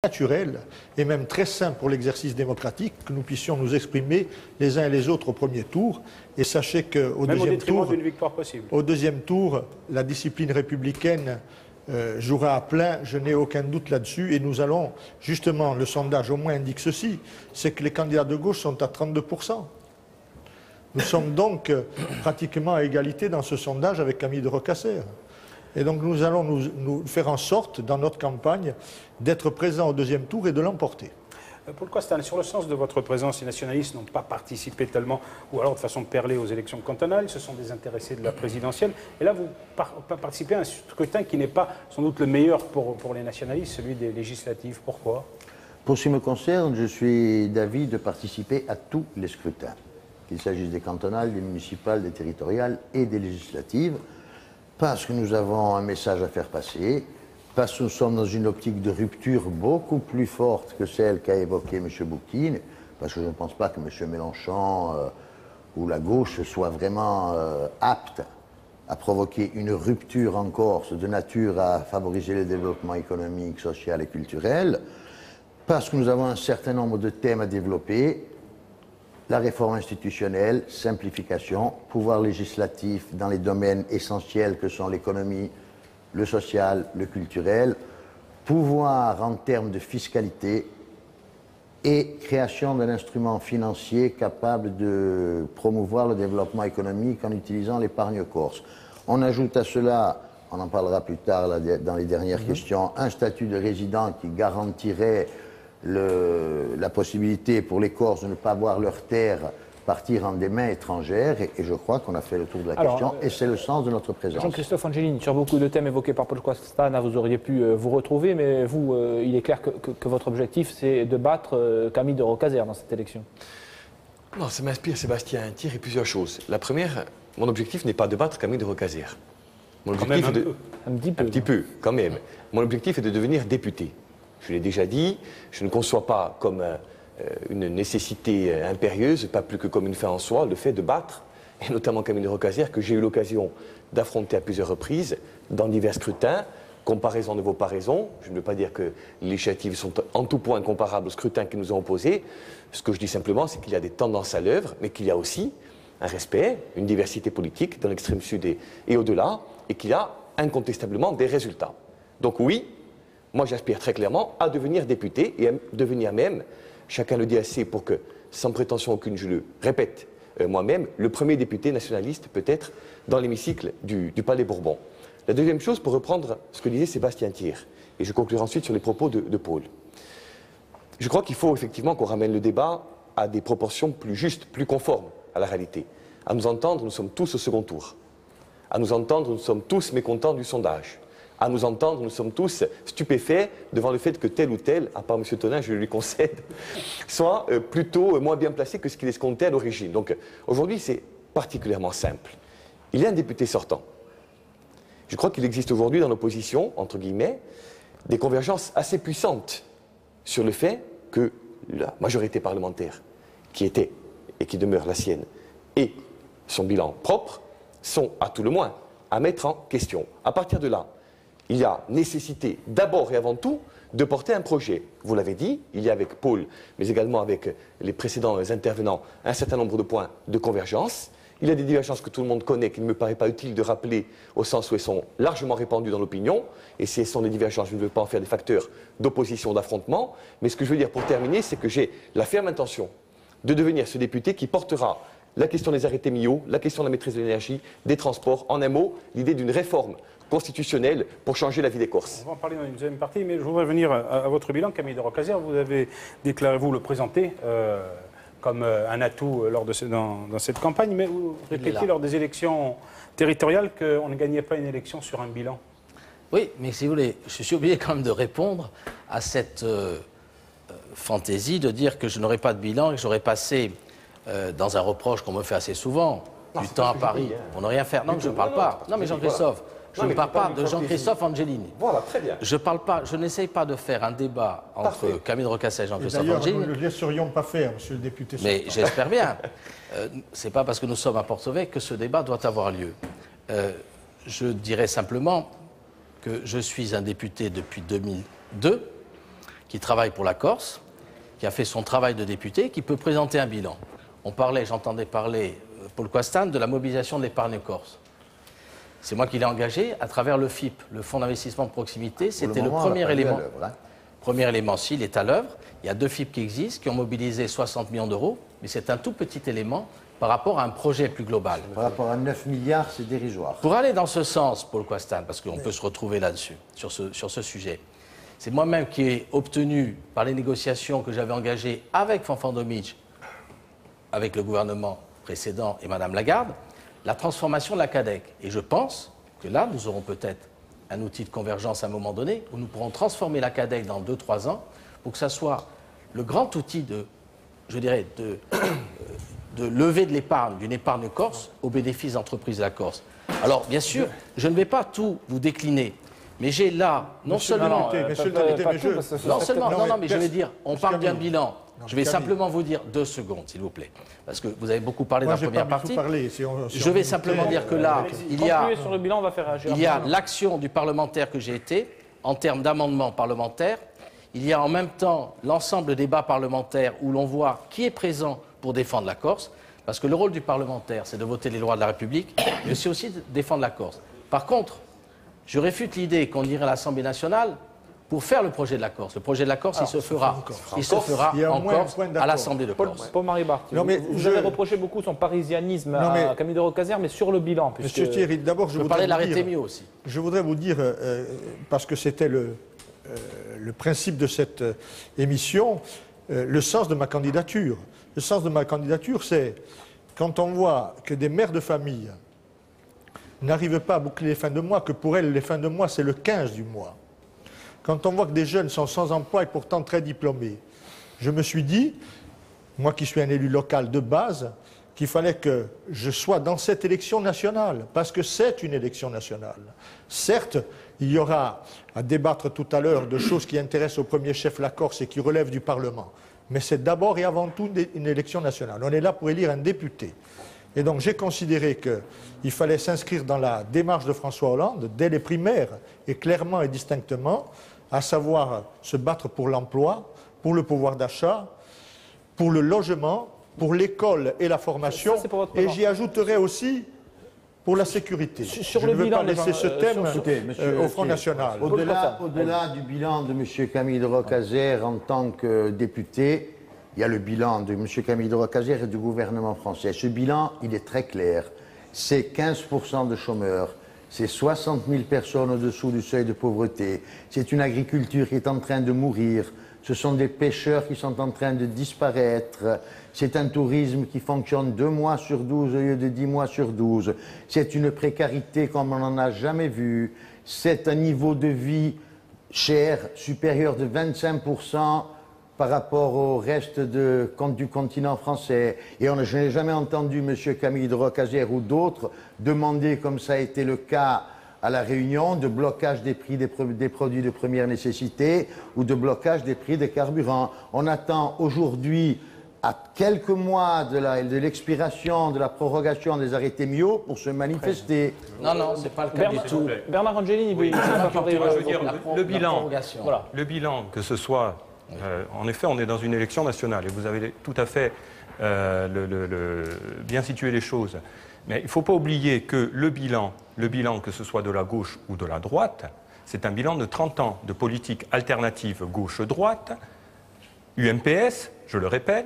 naturel et même très sain pour l'exercice démocratique que nous puissions nous exprimer les uns et les autres au premier tour. Et sachez qu'au deuxième tour, la discipline républicaine jouera à plein, je n'ai aucun doute là-dessus. Et nous allons, justement, le sondage au moins indique ceci, c'est que les candidats de gauche sont à 32%. Nous sommes donc pratiquement à égalité dans ce sondage avec Camille de Rocasser. Et donc nous allons nous faire en sorte, dans notre campagne, d'être présents au deuxième tour et de l'emporter. Paul Costan, sur le sens de votre présence, les nationalistes n'ont pas participé tellement, ou alors de façon perlée, aux élections cantonales, ils se sont désintéressés de la présidentielle. Et là, vous participez à un scrutin qui n'est pas sans doute le meilleur pour les nationalistes, celui des législatives. Pourquoi? Pour ce qui me concerne, je suis d'avis de participer à tous les scrutins, qu'il s'agisse des cantonales, des municipales, des territoriales et des législatives, parce que nous avons un message à faire passer, parce que nous sommes dans une optique de rupture beaucoup plus forte que celle qu'a évoquée M. Boukine, parce que je ne pense pas que M. Mélenchon ou la gauche soit vraiment apte à provoquer une rupture en Corse de nature à favoriser le développement économique, social et culturel, parce que nous avons un certain nombre de thèmes à développer, la réforme institutionnelle, simplification, pouvoir législatif dans les domaines essentiels que sont l'économie, le social, le culturel, pouvoir en termes de fiscalité et création d'un instrument financier capable de promouvoir le développement économique en utilisant l'épargne corse. On ajoute à cela, on en parlera plus tard là, dans les dernières questions, un statut de résident qui garantirait la possibilité pour les Corses de ne pas voir leurs terres partir en des mains étrangères, et je crois qu'on a fait le tour de la question, et c'est le sens de notre présence. Jean-Christophe Angelini, sur beaucoup de thèmes évoqués par Paul Costan, vous auriez pu vous retrouver, mais vous, il est clair que votre objectif, c'est de battre Camille de Rocasser dans cette élection. Non, ça m'inspire Sébastien Thiers et plusieurs choses. La première, mon objectif n'est pas de battre Camille de Rocasser. Mon objectif est de... Un petit peu, quand même. Mon objectif est de devenir député. Je l'ai déjà dit, je ne conçois pas comme une nécessité impérieuse, pas plus que comme une fin en soi, le fait de battre, et notamment Camille de Rocasser, que j'ai eu l'occasion d'affronter à plusieurs reprises, dans divers scrutins. Comparaison ne vaut pas raison. Je ne veux pas dire que les législatives sont en tout point comparables aux scrutins qui nous ont opposés. Ce que je dis simplement, c'est qu'il y a des tendances à l'œuvre, mais qu'il y a aussi un respect, une diversité politique dans l'extrême sud et au-delà, et qu'il y a incontestablement des résultats. Donc oui, moi, j'aspire très clairement à devenir député et à devenir même, chacun le dit assez pour que, sans prétention aucune, je le répète moi-même, le premier député nationaliste peut-être dans l'hémicycle du Palais Bourbon. La deuxième chose, pour reprendre ce que disait Sébastien Thiers, et je conclurai ensuite sur les propos de Paul. Je crois qu'il faut effectivement qu'on ramène le débat à des proportions plus justes, plus conformes à la réalité. À nous entendre, nous sommes tous au second tour. À nous entendre, nous sommes tous mécontents du sondage. À nous entendre, nous sommes tous stupéfaits devant le fait que tel ou tel, à part M. Tonin, je lui concède, soit plutôt moins bien placé que ce qu'il escomptait à l'origine. Donc aujourd'hui, c'est particulièrement simple. Il y a un député sortant. Je crois qu'il existe aujourd'hui dans l'opposition, entre guillemets, des convergences assez puissantes sur le fait que la majorité parlementaire, qui était et qui demeure la sienne, et son bilan propre, sont à tout le moins à mettre en question. À partir de là, il y a nécessité, d'abord et avant tout, de porter un projet. Vous l'avez dit, il y a avec Paul, mais également avec les précédents intervenants, un certain nombre de points de convergence. Il y a des divergences que tout le monde connaît, qu'il ne me paraît pas utile de rappeler, au sens où elles sont largement répandues dans l'opinion. Et si elles sont des divergences, je ne veux pas en faire des facteurs d'opposition, d'affrontement. Mais ce que je veux dire pour terminer, c'est que j'ai la ferme intention de devenir ce député qui portera la question des arrêtés Millau, la question de la maîtrise de l'énergie, des transports, en un mot, l'idée d'une réforme constitutionnelle pour changer la vie des Corses. On va en parler dans une deuxième partie, mais je voudrais revenir à votre bilan, Camille de Rocasser. Vous avez déclaré, vous le présenter comme un atout dans cette campagne, mais vous répétez lors des élections territoriales qu'on ne gagnait pas une élection sur un bilan. Oui, mais si vous voulez, je suis obligé quand même de répondre à cette fantaisie de dire que je n'aurais pas de bilan et que j'aurais passé dans un reproche qu'on me fait assez souvent, du temps à Paris, pour ne rien faire. Non, je ne parle pas. Non, mais Jean-Christophe, je ne parle pas de Jean-Christophe Angelini. Voilà, très bien. Je n'essaye pas de faire un débat entre Camille de Rocasser et Jean-Christophe Angelini. Nous ne le laisserions pas faire, monsieur le député. Mais j'espère bien. Ce n'est pas parce que nous sommes à Port-Sauvet que ce débat doit avoir lieu. Je dirais simplement que je suis un député depuis 2002, qui travaille pour la Corse, qui a fait son travail de député, qui peut présenter un bilan. J'entendais parler, Paul Coastin, de la mobilisation de l'épargne corse. C'est moi qui l'ai engagé à travers le FIP, le Fonds d'investissement de proximité. C'était le premier élément. Premier élément, s'il est à l'œuvre. Il y a 2 FIP qui existent, qui ont mobilisé 60 millions d'euros, mais c'est un tout petit élément par rapport à un projet plus global. Par rapport à 9 milliards, c'est dérisoire. Pour aller dans ce sens, Paul Coastin, parce qu'on peut se retrouver là-dessus, sur ce sujet, c'est moi-même qui ai obtenu, par les négociations que j'avais engagées avec Fanfandomic, avec le gouvernement précédent et Mme Lagarde, la transformation de la CADEC. Et je pense que là, nous aurons peut-être un outil de convergence à un moment donné, où nous pourrons transformer la CADEC dans 2-3 ans, pour que ça soit le grand outil de levée de l'épargne, d'une épargne corse, au bénéfice d'entreprises de la Corse. Alors, bien sûr, je ne vais pas tout vous décliner, mais j'ai là, non seulement... mais je vais dire, on parle bien de bilan. Je vais simplement vous dire 2 secondes, s'il vous plaît, parce que vous avez beaucoup parlé de la première partie. Je vais simplement dire que là, il y a l'action du parlementaire que j'ai été, en termes d'amendements parlementaires. Il y a en même temps l'ensemble de débats parlementaires où l'on voit qui est présent pour défendre la Corse, parce que le rôle du parlementaire, c'est de voter les lois de la République, mais c'est aussi de défendre la Corse. Par contre, je réfute l'idée qu'on irait à l'Assemblée nationale pour faire le projet de la Corse. Le projet de la Corse, il se fera en Corse, à l'Assemblée de Corse. Paul-Marie Barthes, vous avez reproché beaucoup son parisianisme à Camille de Rocazère, mais sur le bilan. Monsieur Thierry, d'abord, je parlais de l'arrêté mieux aussi. Je voudrais vous dire, parce que c'était le principe de cette émission, le sens de ma candidature. Le sens de ma candidature, c'est quand on voit que des mères de famille n'arrivent pas à boucler les fins de mois, que pour elles, les fins de mois, c'est le 15 du mois. Quand on voit que des jeunes sont sans emploi et pourtant très diplômés, je me suis dit, moi qui suis un élu local de base, qu'il fallait que je sois dans cette élection nationale, parce que c'est une élection nationale. Certes, il y aura à débattre tout à l'heure de choses qui intéressent au premier chef la Corse et qui relèvent du Parlement, mais c'est d'abord et avant tout une élection nationale. On est là pour élire un député. Et donc j'ai considéré qu'il fallait s'inscrire dans la démarche de François Hollande, dès les primaires, et clairement et distinctement, à savoir se battre pour l'emploi, pour le pouvoir d'achat, pour le logement, pour l'école et la formation, et j'y ajouterai aussi pour la sécurité. Je ne veux pas laisser ce thème au Front National. Au-delà du bilan de M. Camille de Rocazère en tant que député, il y a le bilan de M. Camille de Rocazère et du gouvernement français. Ce bilan, il est très clair. C'est 15% de chômeurs, c'est 60 000 personnes au-dessous du seuil de pauvreté, c'est une agriculture qui est en train de mourir, ce sont des pêcheurs qui sont en train de disparaître, c'est un tourisme qui fonctionne 2 mois sur 12 au lieu de 10 mois sur 12, c'est une précarité comme on n'en a jamais vu, c'est un niveau de vie cher, supérieur de 25% par rapport au reste du continent français. Et je n'ai jamais entendu M. Camille de Rocazère ou d'autres demander, comme ça a été le cas à La Réunion, de blocage des prix des produits de première nécessité ou de blocage des prix des carburants. On attend aujourd'hui, à quelques mois de l'expiration de la prorogation des arrêtés MIO, pour se manifester. Non, ce n'est pas le cas du tout. Bernard Angelini, le bilan, que ce soit... en effet, on est dans une élection nationale et vous avez tout à fait bien situé les choses. Mais il ne faut pas oublier que le bilan, que ce soit de la gauche ou de la droite, c'est un bilan de 30 ans de politique alternative gauche-droite, UMPS, je le répète,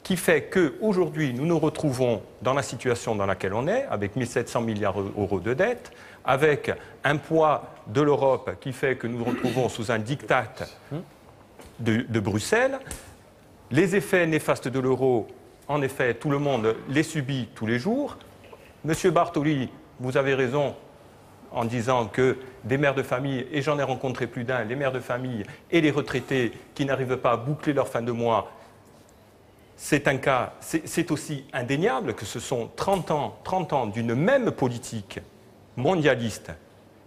qui fait qu'aujourd'hui, nous nous retrouvons dans la situation dans laquelle on est, avec 1 700 milliards d'euros de dette, avec un poids de l'Europe qui fait que nous nous retrouvons sous un diktat de Bruxelles. Les effets néfastes de l'euro, en effet, tout le monde les subit tous les jours. Monsieur Bartoli, vous avez raison en disant que des mères de famille, et j'en ai rencontré plus d'un, les mères de famille et les retraités qui n'arrivent pas à boucler leur fin de mois, c'est un cas, c'est aussi indéniable que ce sont 30 ans d'une même politique mondialiste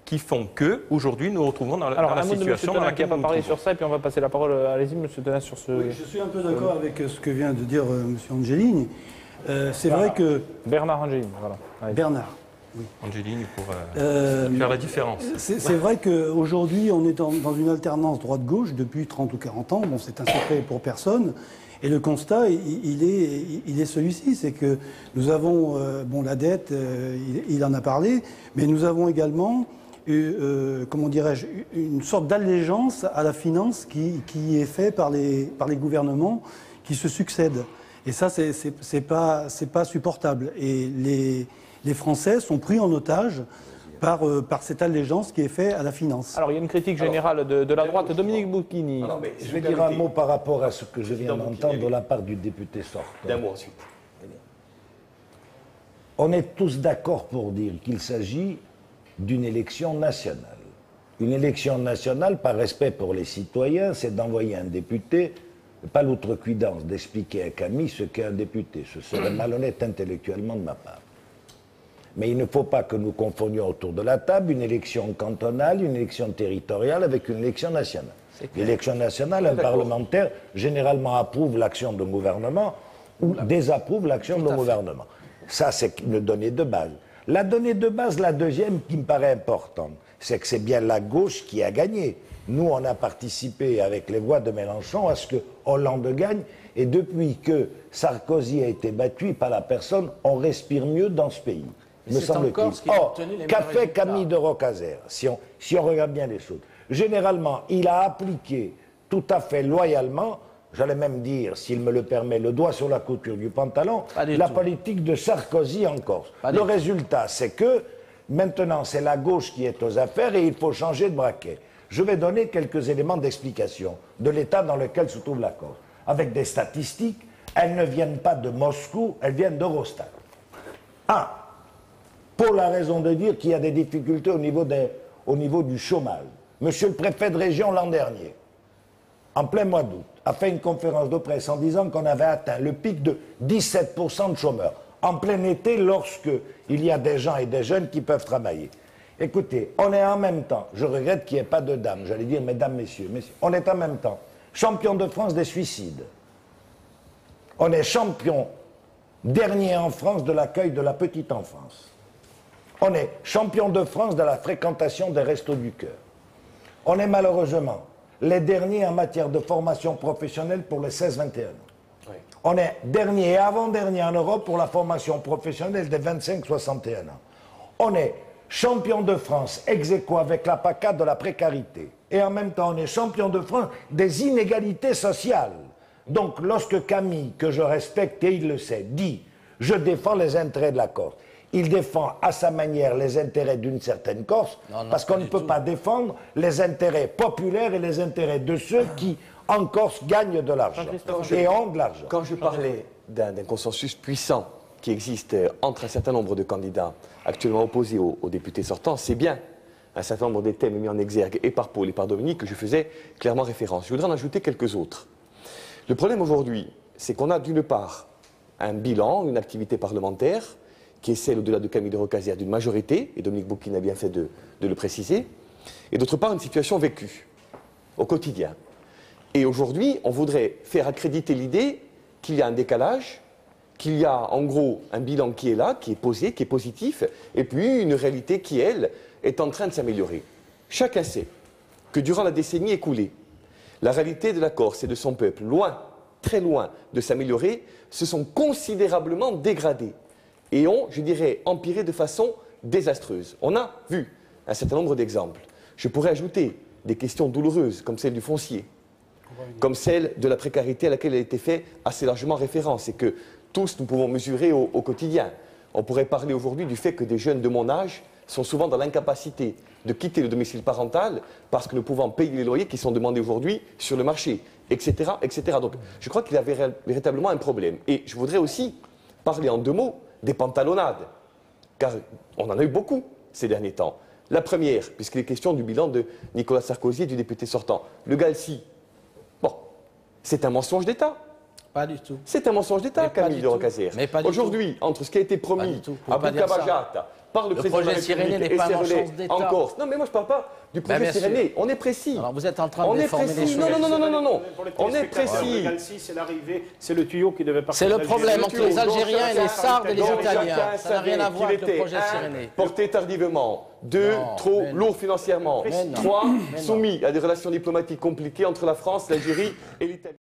qui font qu'aujourd'hui nous nous retrouvons dans la situation dans laquelle nous nous parler sur ça, et puis on va passer la parole. Allez-y, M. Tenas, sur ce... Oui, je suis un peu d'accord avec ce que vient de dire M. Angelini. C'est vrai que... Bernard Angelini, voilà. Allez. Bernard. Angéline, pour faire la différence. C'est vrai qu'aujourd'hui, on est dans une alternance droite-gauche depuis 30 ou 40 ans. Bon, c'est un secret pour personne. Et le constat, il est celui-ci. C'est que nous avons, la dette, il en a parlé, mais nous avons également, comment dirais-je, une sorte d'allégeance à la finance qui est faite par les gouvernements qui se succèdent. Et ça, c'est pas supportable. Et les Français sont pris en otage par cette allégeance qui est faite à la finance. Alors, il y a une critique générale de la droite. Dominique Bocchini. Je vais dire un mot par rapport à ce que je viens d'entendre de la part du député sortant. D'un mot ensuite. On est tous d'accord pour dire qu'il s'agit d'une élection nationale. Une élection nationale, par respect pour les citoyens, c'est d'envoyer un député. Pas l'outrecuidance d'expliquer à Camille ce qu'est un député. Ce serait malhonnête intellectuellement de ma part. Mais il ne faut pas que nous confondions autour de la table une élection cantonale, une élection territoriale avec une élection nationale. L'élection nationale, un parlementaire généralement approuve l'action d'un gouvernement ou désapprouve l'action d'un gouvernement. Ça, c'est une donnée de base. La donnée de base, la deuxième qui me paraît importante, c'est que c'est bien la gauche qui a gagné. Nous, on a participé avec les voix de Mélenchon à ce que Hollande gagne. Et depuis que Sarkozy a été battu par la personne, on respire mieux dans ce pays, me semble-t-il. Or, qu'a fait Camille de Rocazère, si on regarde bien les choses? Généralement, il a appliqué tout à fait loyalement, j'allais même dire, s'il me le permet, le doigt sur la couture du pantalon, la politique de Sarkozy en Corse. Le résultat, c'est que maintenant, c'est la gauche qui est aux affaires et il faut changer de braquet. Je vais donner quelques éléments d'explication de l'état dans lequel se trouve la Corse. Avec des statistiques, elles ne viennent pas de Moscou, elles viennent d'Eurostat. Pour la raison de dire qu'il y a des difficultés au niveau du chômage. Monsieur le préfet de région l'an dernier, en plein mois d'août, a fait une conférence de presse en disant qu'on avait atteint le pic de 17% de chômeurs. En plein été, lorsque il y a des gens et des jeunes qui peuvent travailler. Écoutez, on est en même temps, je regrette qu'il n'y ait pas de dames, j'allais dire mesdames, messieurs, on est en même temps champion de France des suicides. On est champion dernier en France de l'accueil de la petite enfance. On est champion de France de la fréquentation des restos du cœur. On est malheureusement les derniers en matière de formation professionnelle pour les 16-21 ans. Oui. On est dernier et avant-dernier en Europe pour la formation professionnelle des 25-61 ans. On est champion de France ex aequo avec la PACA de la précarité. Et en même temps, on est champion de France des inégalités sociales. Donc, lorsque Camille, que je respecte et il le sait, dit « je défends les intérêts de la Corse », il défend à sa manière les intérêts d'une certaine Corse, parce qu'on ne peut pas défendre les intérêts populaires et les intérêts de ceux qui, en Corse, gagnent de l'argent et ont de l'argent. Quand je parlais d'un consensus puissant qui existe entre un certain nombre de candidats actuellement opposés aux députés sortants, c'est bien un certain nombre des thèmes mis en exergue et par Paul et par Dominique que je faisais clairement référence. Je voudrais en ajouter quelques autres. Le problème aujourd'hui, c'est qu'on a d'une part un bilan, une activité parlementaire qui est celle, au-delà de Camille de Rocazère, d'une majorité, et Dominique Bocchini a bien fait de le préciser, et d'autre part une situation vécue au quotidien. Et aujourd'hui, on voudrait faire accréditer l'idée qu'il y a un décalage, qu'il y a en gros un bilan qui est là, qui est posé, qui est positif, et puis une réalité qui, elle, est en train de s'améliorer. Chacun sait que durant la décennie écoulée, la réalité de la Corse et de son peuple, loin, très loin de s'améliorer, se sont considérablement dégradés et ont, je dirais, empiré de façon désastreuse. On a vu un certain nombre d'exemples. Je pourrais ajouter des questions douloureuses, comme celle du foncier, comme celle de la précarité à laquelle a été fait assez largement référence et que tous nous pouvons mesurer au quotidien. On pourrait parler aujourd'hui du fait que des jeunes de mon âge sont souvent dans l'incapacité de quitter le domicile parental parce que ne pouvant payer les loyers qui sont demandés aujourd'hui sur le marché, etc., etc. Donc je crois qu'il y a véritablement un problème. Et je voudrais aussi parler en deux mots des pantalonnades, car on en a eu beaucoup ces derniers temps. La première, puisqu'il est question du bilan de Nicolas Sarkozy et du député sortant, le GALCI. Bon, c'est un mensonge d'État. Pas du tout. C'est un mensonge d'État, Camille de Rocazère. Aujourd'hui, entre ce qui a été promis à Boukabajat par le président de la République et Serlet en Corse. Non, mais moi je ne parle pas du projet Cyrénée. On est précis. Alors vous êtes en train de déformer les choses. Non. On est précis. C'est l'arrivée, c'est le tuyau qui devait partir. C'est le problème entre les Algériens et les Sardes et les Italiens. Ça n'a rien à voir avec le projet Cyrénée. Porté tardivement. 2, trop lourd financièrement. 3, soumis à des relations diplomatiques compliquées entre la France, l'Algérie et l'Italie.